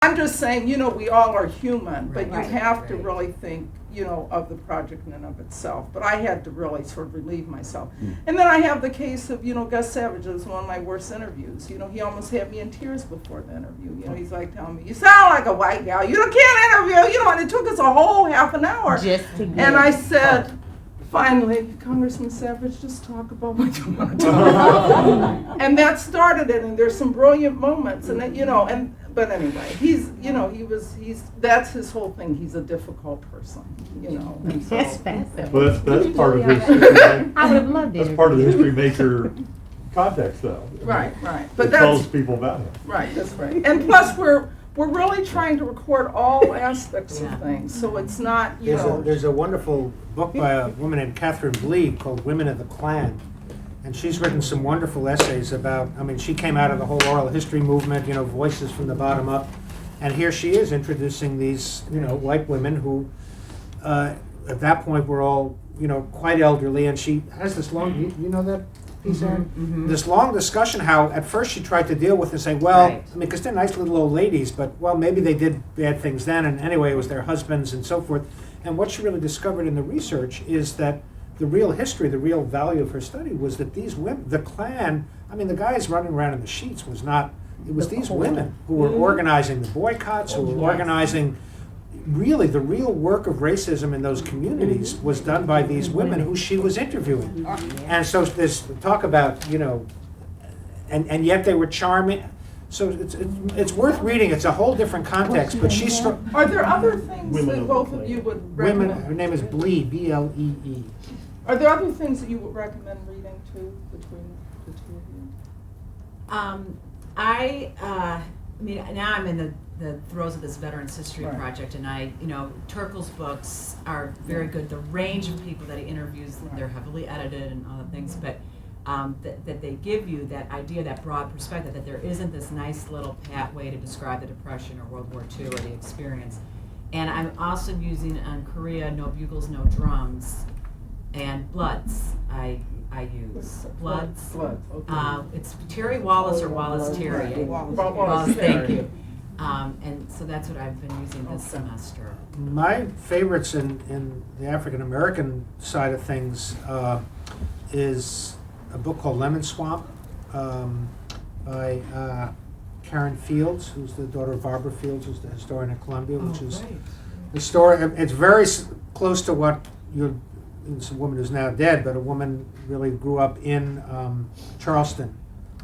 I'm just saying, we all are human, but you Right. have to really think, of the project in and of itself. But I had to really sort of relieve myself. And then I have the case of, Gus Savage. It was one of my worst interviews. He almost had me in tears before the interview. He's like telling me, "You sound like a white gal. You can't interview." And it took us a whole half an hour. Just to get And I said, finally, Congressman Savage, just talk about what you want to talk about. And that started it, and there's some brilliant moments, and then, but anyway, that's his whole thing. He's a difficult person, and so, That's fascinating. Well, that's part of his. I would have loved it. That's part of the history maker context, though. Right. It But tells that's people about him. right. That's right. And plus, we're really trying to record all aspects of things, so it's not, There's a wonderful book by a woman named Catherine Blee called Women of the Klan. And she's written some wonderful essays about, she came out of the whole oral history movement, voices from the bottom up. And here she is introducing these, white women who, at that point, were all, quite elderly. And she has this long, you know that piece, Erin? This long discussion how at first she tried to deal with and say, well, because they're nice little old ladies, but, well, maybe they did bad things then. And anyway, it was their husbands and so forth. And what she really discovered in the research is that the real history, the real value of her study was that these women, the Klan, the guys running around in the sheets was not, it was these women who were organizing the boycotts, who were organizing, really the real work of racism in those communities was done by these women who she was interviewing. And so there's talk about, and yet they were charming. So it's worth reading. It's a whole different context, but she's... Are there other things that both of you would recommend? Her name is Blee, B-L-E-E. Are there other things that you would recommend reading too, between the two of you? Now I'm in the throes of this Veterans History Right. Project, and Turkle's books are very good. The range of people that he interviews, they're heavily edited and other things, but that they give you that idea, that broad perspective, that there isn't this nice little pat way to describe the Depression or World War II or the experience. And I'm also using on Korea, No Bugles, No Drums, and Bloods. I use Bloods. Okay. It's Terry Wallace or Wallace Terry. Wallace Thank Terry. you. And so that's what I've been using this semester. My favorites in the African American side of things is a book called Lemon Swamp by Karen Fields, who's the daughter of Barbara Fields, who's the historian at Columbia, which is the story. It's very close to what it's a woman who's now dead, but a woman really grew up in Charleston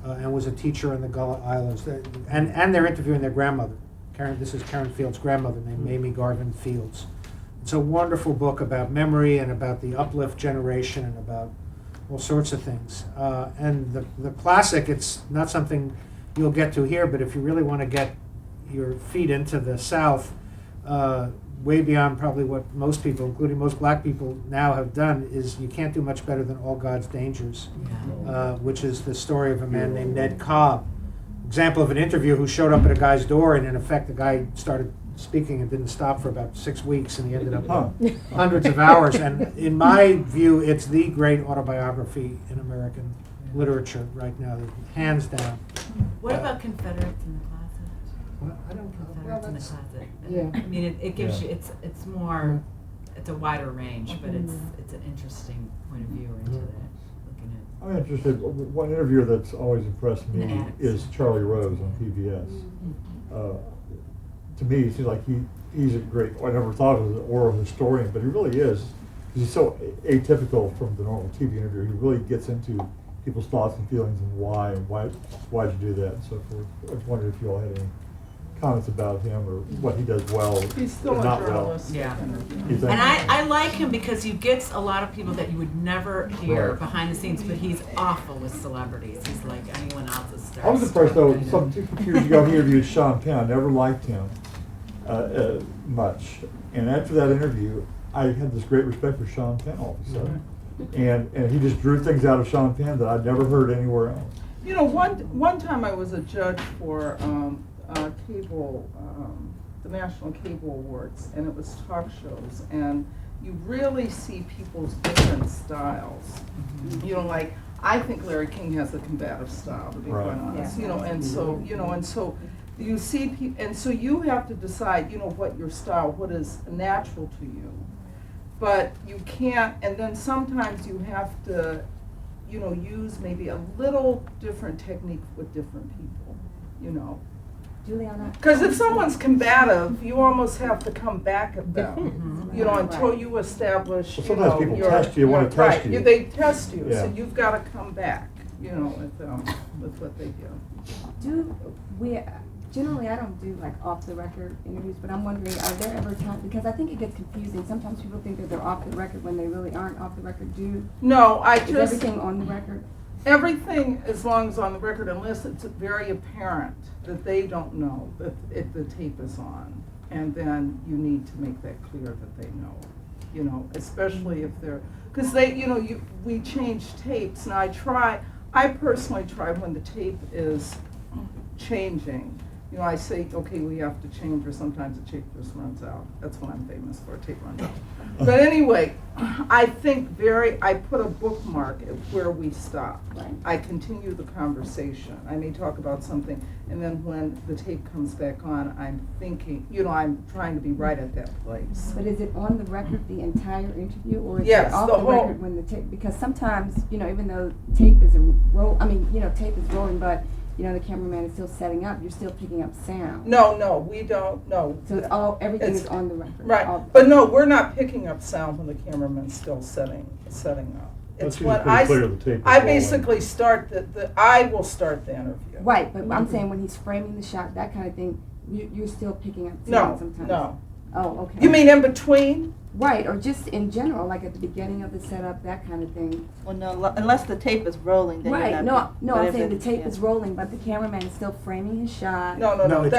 and was a teacher in the Gullah Islands. And they're interviewing their grandmother. This is Karen Fields' grandmother named Mamie Garvin Fields. It's a wonderful book about memory and about the uplift generation and about all sorts of things. And the classic, it's not something you'll get to here, but if you really want to get your feet into the South, way beyond probably what most people, including most black people now have done, is you can't do much better than All God's Dangers, which is the story of a man named Ned Cobb. Example of an interview who showed up at a guy's door, and in effect the guy started speaking and didn't stop for about 6 weeks, and he ended up with hundreds of hours. And in my view, it's the great autobiography in American literature right now, hands down. What about Confederates in the Closet? Well, I don't Confederates in the Closet. Yeah. It gives you, it's more, it's a wider range, but it's an interesting point of view into that. I'm interested. One interviewer that's always impressed me is Charlie Rose on PBS. To me, it seems like he's a great, I never thought of him as an oral historian, but he really is. He's so atypical from the normal TV interview. He really gets into people's thoughts and feelings and why'd you do that and so forth. I was wondering if you all had any comments about him or what he does well. He's still a not journalist. well. Yeah. And I like him because he gets a lot of people that you would never hear Right. behind the sines, but he's awful with celebrities. He's like anyone else's star. I was impressed though, some 2 years ago he interviewed Sean Penn. I never liked him much. And after that interview, I had this great respect for Sean Penn all of a sudden. And he just drew things out of Sean Penn that I'd never heard anywhere else. One time I was a judge for cable, the National Cable Awards, and it was talk shows, and you really see people's different styles. Like I think Larry King has a combative style, to be quite honest. And so You see people, and so you have to decide, what your style, what is natural to you. But you can't, and then sometimes you have to, use maybe a little different technique with different people, Julieanna. Because if someone's combative, you almost have to come back at them, until Right. you establish, Well, sometimes people test you, wanna test right, you. They test you, so Yeah. you've got to come back, with what they do. Generally, I don't do like off the record interviews, but I'm wondering, are there ever times, because I think it gets confusing, sometimes people think that they're off the record when they really aren't off the record. No, Is everything on the record? Everything, as long as on the record, unless it's very apparent that they don't know that the tape is on, and then you need to make that clear that they know, especially if they're, because we change tapes, and I personally try when the tape is changing. I say, okay, we have to change, or sometimes the tape just runs out. That's what I'm famous for, tape runs out. But anyway, I put a bookmark at where we stop. Right. I continue the conversation. I may talk about something, and then when the tape comes back on, I'm thinking, I'm trying to be right at that place. But is it on the record the entire interview, or is Yes, it off the the whole- record when the tape, because sometimes, even though tape is tape is rolling, but the cameraman is still setting up, you're still picking up sound. No, we don't, no. So it's everything is It's- on the record. Right, All- but no, we're not picking up sound when the cameraman's still setting up. That's It's usually when pretty clear the tape is I rolling. basically start I will start the interview. Right, but I'm saying when he's framing the shot, that kind of thing, you're still picking up No, sound sometimes. no. Oh, okay. You mean in between? Right, or just in general, like at the beginning of the setup, that kind of thing. Well, no, unless the tape is rolling, then Right, you're no, not. no, but I'm if saying the it- tape yeah. is rolling, but the cameraman is still framing his shot. No, No, it's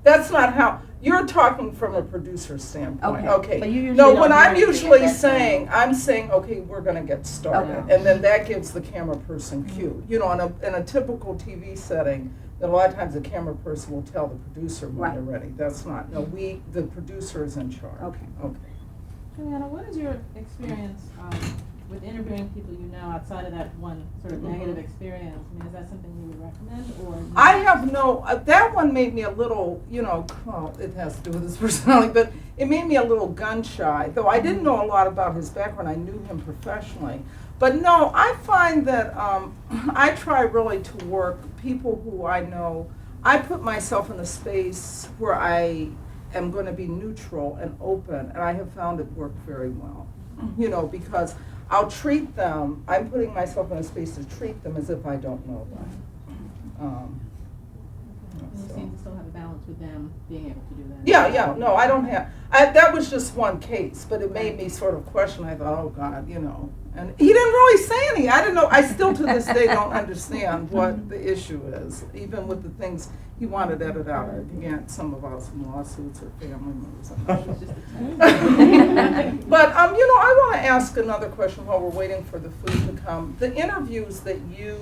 that's not how, you're talking from a producer's standpoint, Okay. But you usually No, don't when do I'm anything usually at that saying, time. I'm saying, okay, we're gonna get started, Okay. and then that gives the camera person cue. In a typical TV setting, that a lot of times the camera person will tell the producer when Right. they're ready. That's not, no, the producer is in charge. Okay. Okay. Julieanna, what is your experience with interviewing people outside of that one sort of negative experience? I mean, is that something you would recommend, or? I have that one made me a little, well, it has to do with his personality, but it made me a little gun shy, though I didn't know a lot about his background. I knew him professionally. But no, I find that I try really to work people who I know. I put myself in a space where I am going to be neutral and open, and I have found it work very well, because I'll treat them, I'm putting myself in a space to treat them as if I don't know them. You So. seem to still have a balance with them being able to do that. Yeah, no, I don't have, that was just one case, but it made me sort of question. I thought, oh God, and he didn't really say any. I didn't know, I still to this day don't understand what the issue is, even with the things he wanted edited out. Again, some of us in lawsuits or family members. I'm not sure. But, I want to ask another question while we're waiting for the food to come. The interviews that you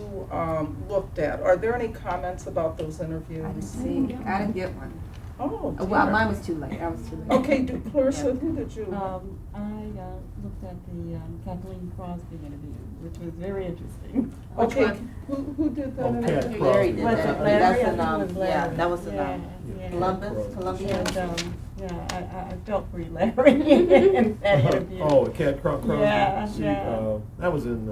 looked at, are there any comments about those interviews? I didn't see, I didn't get one. Oh, Well, dear. mine was too late, I was too late. Okay, Clarissa, who did you? I looked at the Kathleen Crosby interview, which was very interesting. Okay, who did that? Oh, interview? Kat Larry did Was that. it Larry? That's I in, think it was Larry. yeah, that was in Yeah. Columbus, Columbia. And, I felt for you, Larry, in that interview. Oh, Kat Crosby. Yeah, She, yeah. that was in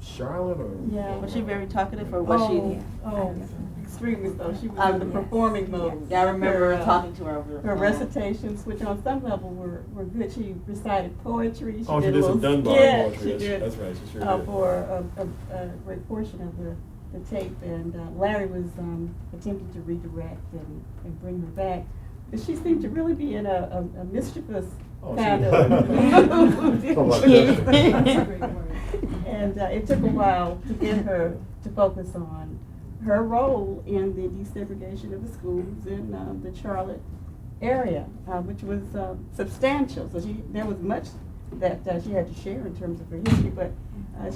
Charlotte or? Yeah. Was she very talkative, or was she? Oh, extremely so. She was in the performing mode. Yeah, I remember Her, talking to her over the Her phone. recitations, which on some level were good. She recited poetry. She Oh, she did did a some little Dunbar skit. poetry. She did. That's right, she sure did. For a great portion of the tape, and Larry was attempting to redirect and bring her back. But she seemed to really be in a mischievous Oh, kind she- of. Something like that. That's a great word. And it took a while to get her to focus on her role in the desegregation of the schools in the Charlotte area, which was substantial. So there was much that she had to share in terms of her history, but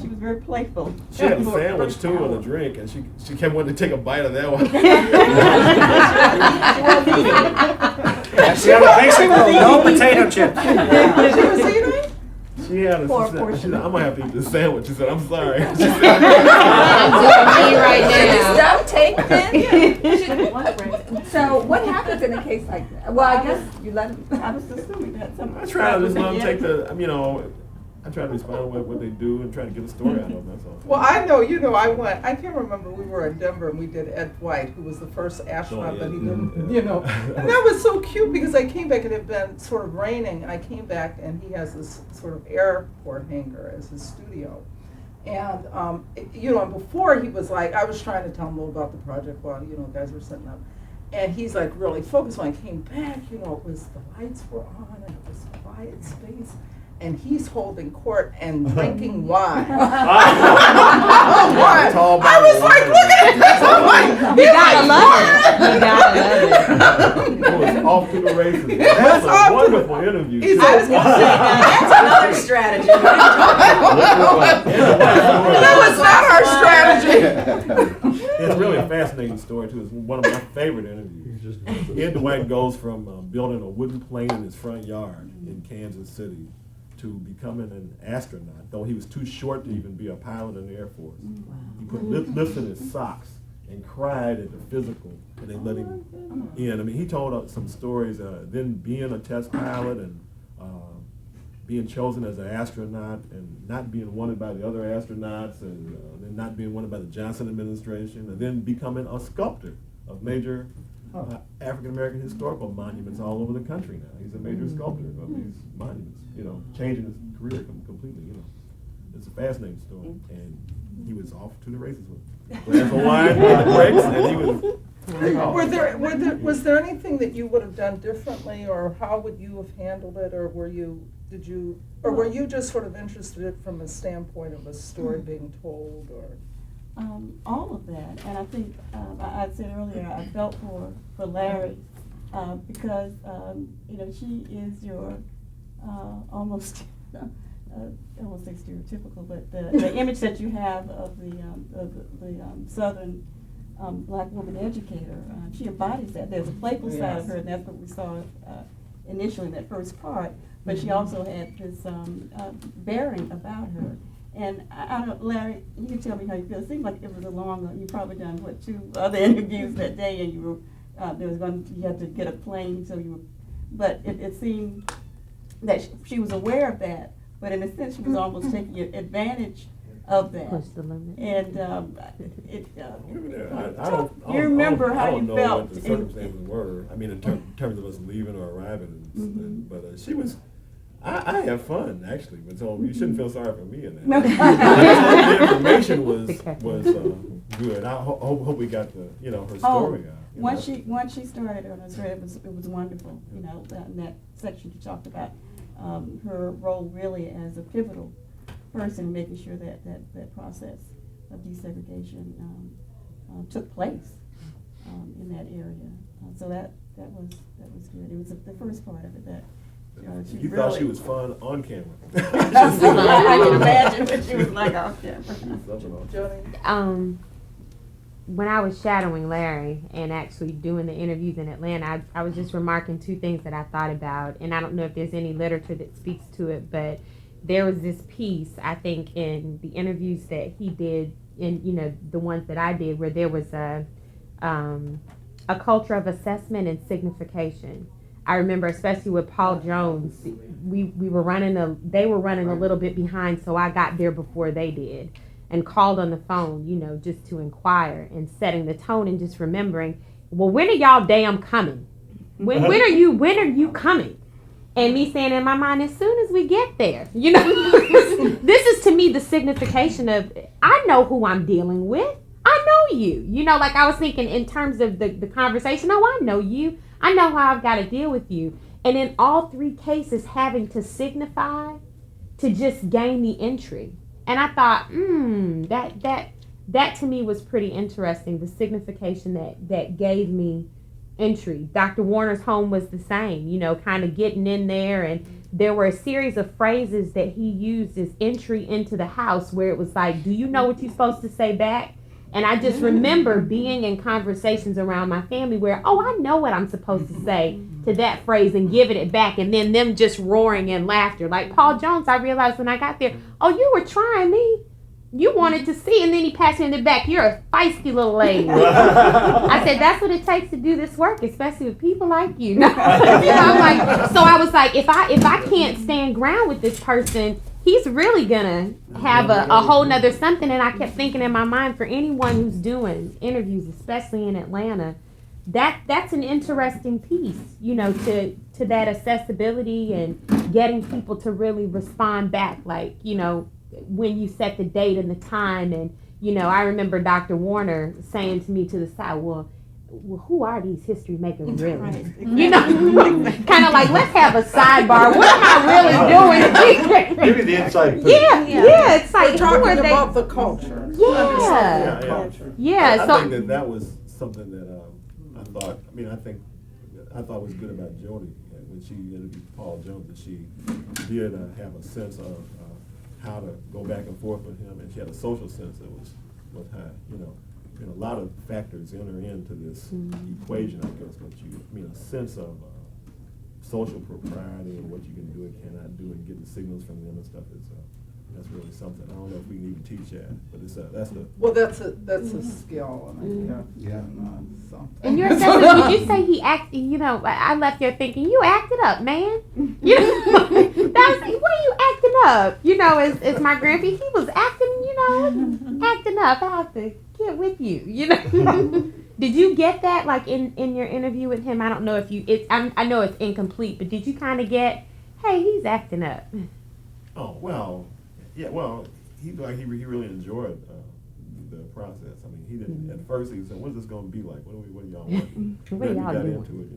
she was very playful. She had a For the sandwich first too and a hour. drink, and she kept wanting to take a bite of that one. That's the other basic rule, no potato chips. She was eating? She Julieanna, For a she said, portion. I'm gonna have to eat this sandwich. She said, I'm sorry. She said, Stop taking One break. So what happens in a case like that? Well, I guess you let them. I was assuming that some. I try to just let them take the, I try to respond to what they do and try to get a story out of them, that's all. Well, I can't remember, we were in Denver and we did Ed White, who was the first astronaut that he didn't, And that was so cute because I came back, it had been sort of raining, and I came back and he has this sort of airport hangar as his studio. And, and before he was like, I was trying to tell him a little about the project while, guys were setting up. And he's like really focused. When I came back, it was, the lights were on and it was quiet space. And he's holding court and drinking wine. I was like, look at this. I'm like, you gotta love it. It was off to the races. That's a wonderful interview. I was going to say that's another strategy. That was not our strategy. It's really a fascinating story, too. It's one of my favorite interviews. Ed Dwight goes from building a wooden plane in his front yard in Kansas City to becoming an astronaut, though he was too short to even be a pilot in the Air Force. He put lifts in his socks and cried at the physical, and they let him in. He told us some stories, then being a test pilot and being chosen as an astronaut and not being wanted by the other astronauts, and then not being wanted by the Johnson administration, and then becoming a sculptor of major African-American historical monuments all over the country now. He's a major sculptor of these monuments, changing his career completely, It's a fascinating story, and he was off to the races with a glass of wine, breaks, and he was... Was there anything that you would have done differently, or how would you have handled it, or were you just sort of interested from a standpoint of a story being told, or? All of that, and I think I said earlier I felt for Larry because she is your almost I won't say stereotypical, but the image that you have of the Southern black woman educator. She embodies that. There's a playful side of her, and that's what we saw initially in that first part. But she also had this bearing about her. And I don't know, Larry, you can tell me how you feel. It seemed like it was a long, you probably done, 2 other interviews that day, and you were, you had to get a plane, so you were, but it seemed that she was aware of that, but in a sense she was almost taking advantage of that. Push the limit. And I don't remember how you know felt what the circumstances were. In terms of us leaving or arriving, but she was. I have fun actually, but so you shouldn't feel sorry for me in that. No. The information was good. I hope we got the her story out. Once she started on her story, it was wonderful. In that section you talked about her role really as a pivotal person, making sure that process of desegregation took place in that area. So that was good. It was the first part of it that. You thought she was fun on camera. I can imagine what she was like off camera. When I was shadowing Larry and actually doing the interviews in Atlanta, I was just remarking 2 things that I thought about, and I don't know if there's any literature that speaks to it, but there was this piece, I think, in the interviews that he did, in the ones that I did, where there was a culture of assessment and signification. I remember, especially with Paul Jones, they were running a little bit behind, so I got there before they did, and called on the phone, just to inquire and setting the tone and just remembering, well, when are y'all damn coming? When are you coming? And me saying in my mind, as soon as we get there, this is to me the signification of, I know who I'm dealing with. I know you. Like I was thinking in terms of the conversation, I know you. I know how I've got to deal with you. And in all 3 cases, having to signify to just gain the entry. And I thought, that to me was pretty interesting, the signification that gave me entry. Dr. Warner's home was the same, kind of getting in there. And there were a series of phrases that he used as entry into the house where it was like, do you know what you're supposed to say back? And I just remember being in conversations around my family where, I know what I'm supposed to say to that phrase and giving it back, and then them just roaring in laughter. Like Paul Jones, I realized when I got there, oh, you were trying me. You wanted to see, and then he passed me in the back. You're a feisty little lady. I said, that's what it takes to do this work, especially with people like you. No. I'm like, so I was like, if I can't stand ground with this person, he's really gonna have a whole nother something. And I kept thinking in my mind, for anyone who's doing interviews, especially in Atlanta, that's an interesting piece, to that accessibility and getting people to really respond back, like, when you set the date and the time. And I remember Dr. Warner saying to me to the side, well, who are these history makers really? Right, Kind of like, let's have a sidebar. What am I really doing? Give me the inside. Yeah, it's like, We're talking who are they? about the culture. Yeah. I So think that was something that I thought was good about Jodi when she interviewed Paul Jones, that she did have a sense of how to go back and forth with him, and she had a social sense that was high. A lot of factors enter into this equation, I guess, but a sense of social propriety and what you can do and cannot do, and getting signals from them and stuff is that's really something. I don't know if we can even teach that, but that's the. Well, that's a skill, and something. in your assessment, would you say he acted? I left there thinking, you acted up, man. That was like, what are you acting up? As my grandpa, he was acting, acting up. I have to get with you, Did you get that, like, in your interview with him? I don't know if I know it's incomplete, but did you kind of get, hey, he's acting up? Oh, well, yeah, well, he really enjoyed the process. I mean, he didn't, at first he said, what's this going to be like? What are y'all working? What are y'all got doing? into it,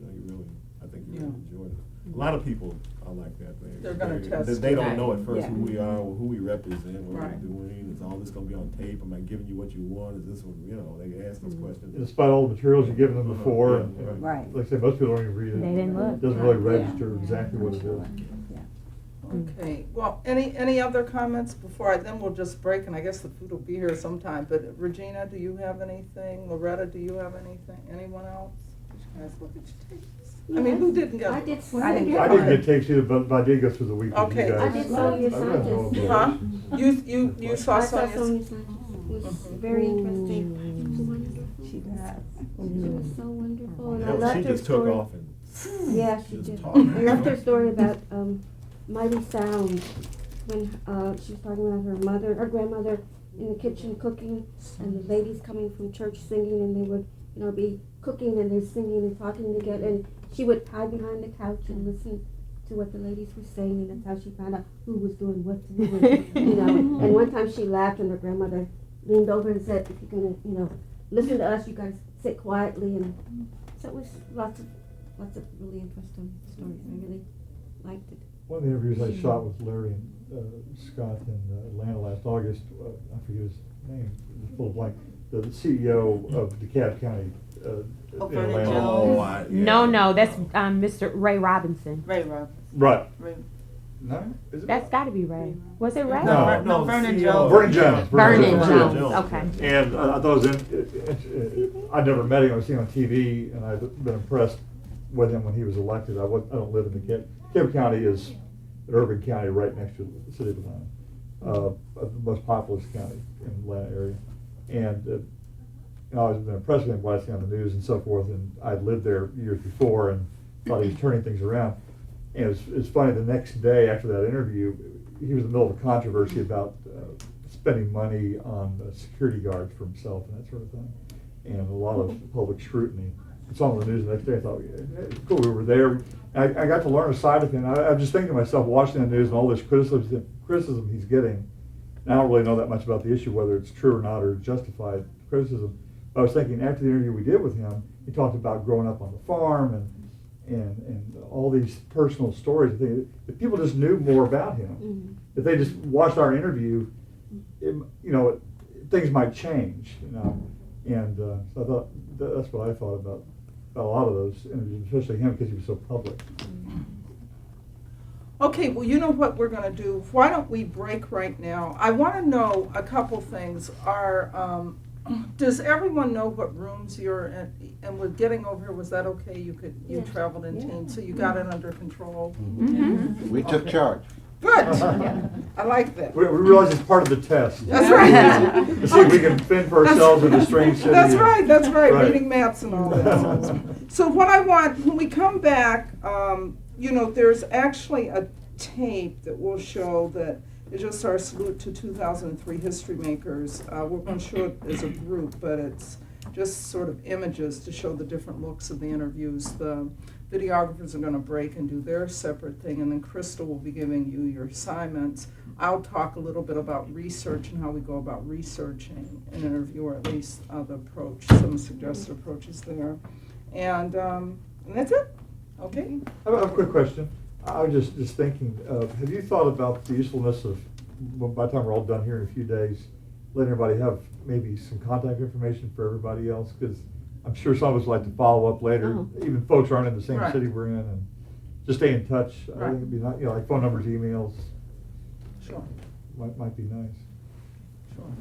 I think he really enjoyed it. A lot of people are like that. They're going to test. They don't know at first Yeah. who we are, or who we represent, what Right. we're doing. Is all this going to be on tape? Am I giving you what you want? Is this one, they ask us questions. Despite all the materials you've given them before, and, Right. like I say, most people don't even read it. They didn't look. It doesn't really register exactly what it is. Okay, well, any other comments before then we'll just break, and I guess the food will be here sometime, but Regina, do you have anything? Loretta, do you have anything? Anyone else? Guys, look at your tapes. I mean, who didn't get I them? did. I didn't get tapes either, but I did go through the week with Okay. you guys. I did Sonia I read all of Sanchez. it. Huh? You saw I saw Sonia's? Sonia Sanchez. It was very interesting. She was so wonderful, and I loved She her just took story. off and Yeah, she just did. talked. I loved her story about Mighty Sound, when she was talking about her grandmother in the kitchen cooking, and the ladies coming from church singing, and they would, be cooking and they're singing and talking together, and she would hide behind the couch and listen to what the ladies were saying, and that's how she found out who was doing what to do. And one time she laughed, and her grandmother leaned over and said, if you're gonna, listen to us, you guys sit quietly, and so it was lots of really interesting stories. I really liked it. One of the interviews I shot with Larry and Scott in Atlanta last August, I forget his name, it's full of blank, the CEO of DeKalb County in Vernon Atlanta. Jones. No, that's Mr. Ray Robinson. Ray Robertson. Right. Ray. No? Is it? That's got to be Ray. Was it Ray? No. Vernon CEO. Jones. Vernon Jones. Vernon Jones. Jones. Okay. And I thought it was I'd never met him. I was seeing him on TV, and I've been impressed with him when he was elected. I don't live in DeKalb County is an urban county right next to the city of Atlanta, the most populous county in the Atlanta area. And I've been impressed with him what I see on the news and so forth. And I'd lived there years before and thought he was turning things around. And it's funny, the next day after that interview, he was in the middle of a controversy about spending money on security guards for himself and that sort of thing, and a lot of public scrutiny. It's on the news the next day. I thought, hey, cool, we were there. I got to learn a side of him. I was just thinking to myself, watching the news and all this criticism he's getting, and I don't really know that much about the issue, whether it's true or not or justified criticism. But I was thinking, after the interview we did with him, he talked about growing up on the farm and all these personal stories. If people just knew more about him, if they just watched our interview, things might change. And so I thought that's what I thought about a lot of those interviews, especially him because he was so public. Okay, well, you know what we're going to do? Why don't we break right now? I want to know a couple things. does everyone know what rooms you're in? And with getting over here, was that okay? You Yeah. traveled in teams, so you got it under control? Mm-hmm. We took charge. Good. I like that. We realize it's part of the test. That's right. To see if we can fend for ourselves in a strange city. That's right, Right. reading maps and all that. So what I want, when we come back, there's actually a tape that will show that it's just our salute to 2003 History Makers. We're going to show it as a group, but it's just sort of images to show the different looks of the interviews. The videographers are going to break and do their separate thing, and then Crystal will be giving you your assignments. I'll talk a little bit about research and how we go about researching an interview, or at least the approach, some suggested approaches there. And that's it. Okay? I have a quick question. I was just thinking, have you thought about the usefulness of, well, by the time we're all done here in a few days, letting everybody have maybe some contact information for everybody else? Because I'm sure some of us like to follow up later, even folks who aren't in the same Right. city we're in, and just stay in touch. I Right. think it'd be nice, like phone numbers, emails, Sure. might be nice. Sure.